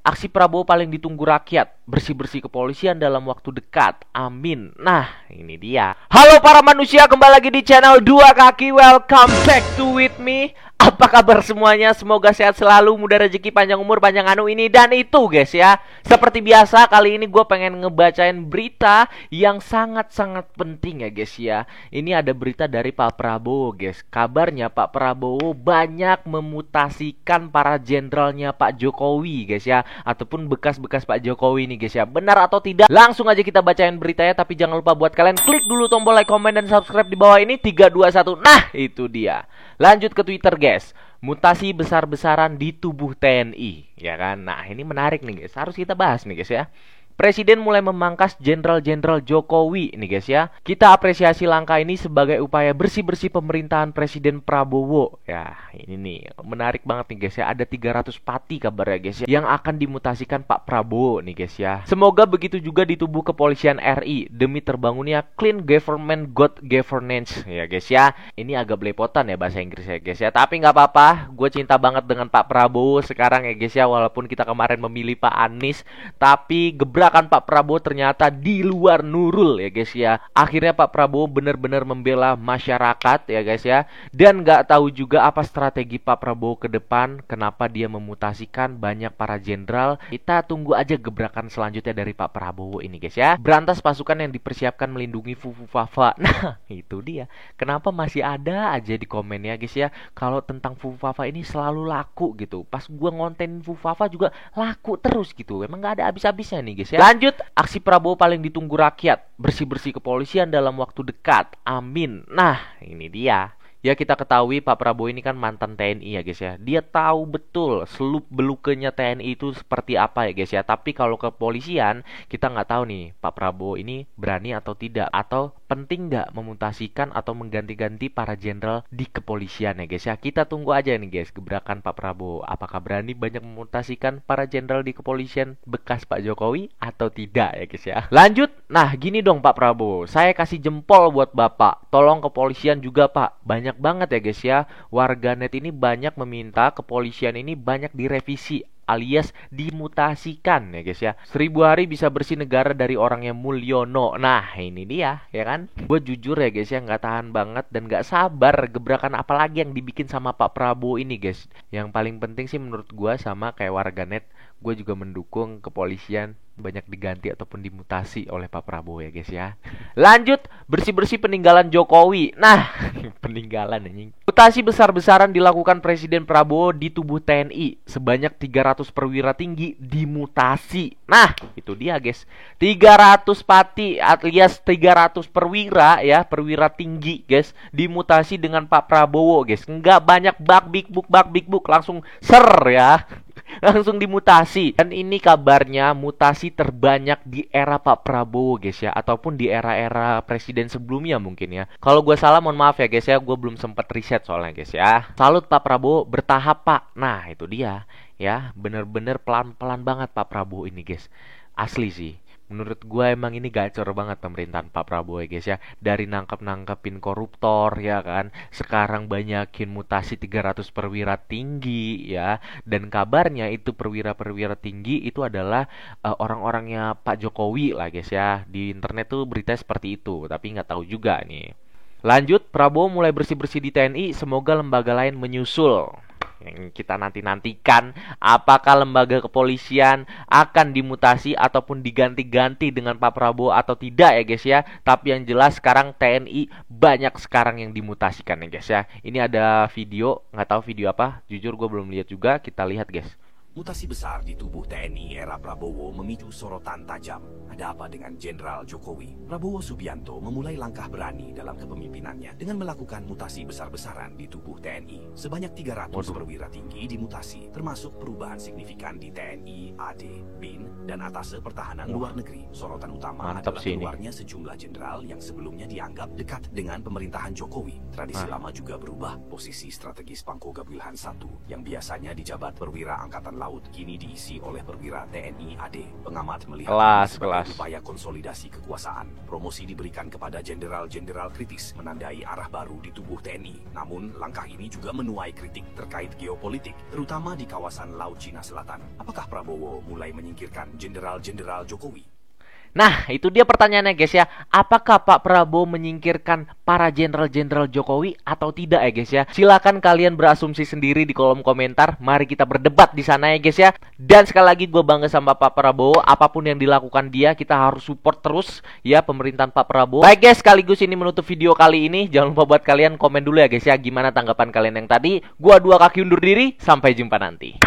aksi Prabowo paling ditunggu rakyat, bersih-bersih kepolisian dalam waktu dekat. Amin. Nah, ini dia. Halo para manusia, kembali lagi di channel Dua Kaki. Welcome back to with me. Apa kabar semuanya? Semoga sehat selalu, mudah rezeki, panjang umur, panjang anu ini dan itu guys ya. Seperti biasa, kali ini gue pengen ngebacain berita yang sangat-sangat penting ya guys ya. Ini ada berita dari Pak Prabowo guys. Kabarnya Pak Prabowo banyak memutasikan para jenderalnya Pak Jokowi guys ya, ataupun bekas-bekas Pak Jokowi nih guys ya. Benar atau tidak? Langsung aja kita bacain beritanya. Tapi jangan lupa buat kalian klik dulu tombol like, komen, dan subscribe di bawah ini. 3, 2, 1. Nah itu dia. Lanjut ke Twitter guys. Mutasi besar-besaran di tubuh TNI, ya kan? Nah ini menarik nih guys, harus kita bahas nih guys ya. Presiden mulai memangkas jenderal-jenderal Jokowi nih guys ya. Kita apresiasi langkah ini sebagai upaya bersih-bersih pemerintahan Presiden Prabowo. Ya ini nih menarik banget nih guys ya. Ada 300 pati kabarnya guys ya, yang akan dimutasikan Pak Prabowo nih guys ya. Semoga begitu juga di tubuh kepolisian RI demi terbangunnya clean government, good governance ya guys ya. Ini agak belepotan ya bahasa Inggris ya guys ya. Tapi nggak apa-apa, gue cinta banget dengan Pak Prabowo sekarang ya guys ya. Walaupun kita kemarin memilih Pak Anies, tapi gebrakan Pak Prabowo ternyata di luar nurul ya guys ya. Akhirnya Pak Prabowo benar-benar membela masyarakat ya guys ya. Dan nggak tahu juga apa strategi Pak Prabowo ke depan, kenapa dia memutasikan banyak para jenderal. Kita tunggu aja gebrakan selanjutnya dari Pak Prabowo ini guys ya. Berantas pasukan yang dipersiapkan melindungi Fufufafa. Nah itu dia, kenapa masih ada aja di komen ya guys ya, kalau tentang Fufufafa ini selalu laku gitu. Pas gua ngontenin Fufufafa juga laku terus gitu. Emang nggak ada habis-habisnya nih guys ya. Lanjut, aksi Prabowo paling ditunggu rakyat, bersih-bersih kepolisian dalam waktu dekat. Amin. Nah, ini dia. Ya kita ketahui Pak Prabowo ini kan mantan TNI ya guys ya. Dia tahu betul seluk beluknya TNI itu seperti apa ya guys ya. Tapi kalau kepolisian kita nggak tahu nih Pak Prabowo ini berani atau tidak, atau penting nggak memutasikan atau mengganti-ganti para jenderal di kepolisian ya guys ya. Kita tunggu aja nih guys gebrakan Pak Prabowo. Apakah berani banyak memutasikan para jenderal di kepolisian bekas Pak Jokowi atau tidak ya guys ya. Lanjut. Nah gini dong Pak Prabowo, saya kasih jempol buat Bapak. Tolong kepolisian juga Pak. Banyak banget ya guys ya, warganet ini banyak meminta kepolisian ini banyak direvisi alias dimutasikan ya guys ya. 1000 hari bisa bersih negara dari orangnya Mulyono. Nah ini dia ya kan. Gue jujur ya guys ya, nggak tahan banget dan nggak sabar gebrakan apalagi yang dibikin sama Pak Prabowo ini guys. Yang paling penting sih menurut gue, sama kayak warganet, gue juga mendukung kepolisian banyak diganti ataupun dimutasi oleh Pak Prabowo ya guys ya. Lanjut, bersih-bersih peninggalan Jokowi. Nah peninggalan anjing. Mutasi besar-besaran dilakukan Presiden Prabowo di tubuh TNI. Sebanyak 300 perwira tinggi dimutasi. Nah itu dia guys, 300 pati alias 300 perwira ya, perwira tinggi guys, dimutasi dengan Pak Prabowo guys. Nggak banyak bak big book langsung ser ya. Langsung dimutasi. Dan ini kabarnya mutasi terbanyak di era Pak Prabowo guys ya, ataupun di era-era presiden sebelumnya mungkin ya. Kalau gue salah mohon maaf ya guys ya, gue belum sempat riset soalnya guys ya. Salut Pak Prabowo, bertahap Pak. Nah itu dia ya, bener-bener pelan-pelan banget Pak Prabowo ini guys. Asli sih, menurut gue emang ini gacor banget pemerintahan Pak Prabowo ya guys ya. Dari nangkep-nangkepin koruptor ya kan, sekarang banyakin mutasi 300 perwira tinggi ya. Dan kabarnya itu perwira-perwira tinggi itu adalah orang-orangnya Pak Jokowi lah guys ya. Di internet tuh berita seperti itu, tapi nggak tahu juga nih. Lanjut, Prabowo mulai bersih-bersih di TNI, semoga lembaga lain menyusul. Yang kita nanti-nantikan, apakah lembaga kepolisian akan dimutasi ataupun diganti-ganti dengan Pak Prabowo atau tidak ya guys ya. Tapi yang jelas sekarang TNI banyak sekarang yang dimutasikan ya guys ya. Ini ada video, nggak tahu video apa, jujur gue belum lihat juga. Kita lihat guys. Mutasi besar di tubuh TNI era Prabowo memicu sorotan tajam. Ada apa dengan Jenderal Jokowi? Prabowo Subianto memulai langkah berani dalam kepemimpinannya dengan melakukan mutasi besar-besaran di tubuh TNI. Sebanyak 300 perwira tinggi dimutasi, termasuk perubahan signifikan di TNI, AD, BIN, dan Atase Pertahanan Luar Negeri. Sorotan utama adalah keluarnya sejumlah jenderal yang sebelumnya dianggap dekat dengan pemerintahan Jokowi. Tradisi lama juga berubah. Posisi strategis Pangko Gabrielhan I yang biasanya dijabat perwira Angkatan laut kini diisi oleh perwira TNI AD. Pengamat melihat Kelas. upaya konsolidasi kekuasaan. Promosi diberikan kepada jenderal-jenderal kritis menandai arah baru di tubuh TNI. Namun, langkah ini juga menuai kritik terkait geopolitik, terutama di kawasan Laut Cina Selatan. Apakah Prabowo mulai menyingkirkan jenderal-jenderal Jokowi? Nah, itu dia pertanyaannya guys ya. Apakah Pak Prabowo menyingkirkan para jenderal-jenderal Jokowi atau tidak ya guys ya? Silakan kalian berasumsi sendiri di kolom komentar. Mari kita berdebat di sana ya guys ya. Dan sekali lagi gue bangga sama Pak Prabowo. Apapun yang dilakukan dia, kita harus support terus ya pemerintahan Pak Prabowo. Baik guys, sekaligus ini menutup video kali ini. Jangan lupa buat kalian komen dulu ya guys ya. Gimana tanggapan kalian yang tadi? Gua Dua Kaki undur diri. Sampai jumpa nanti.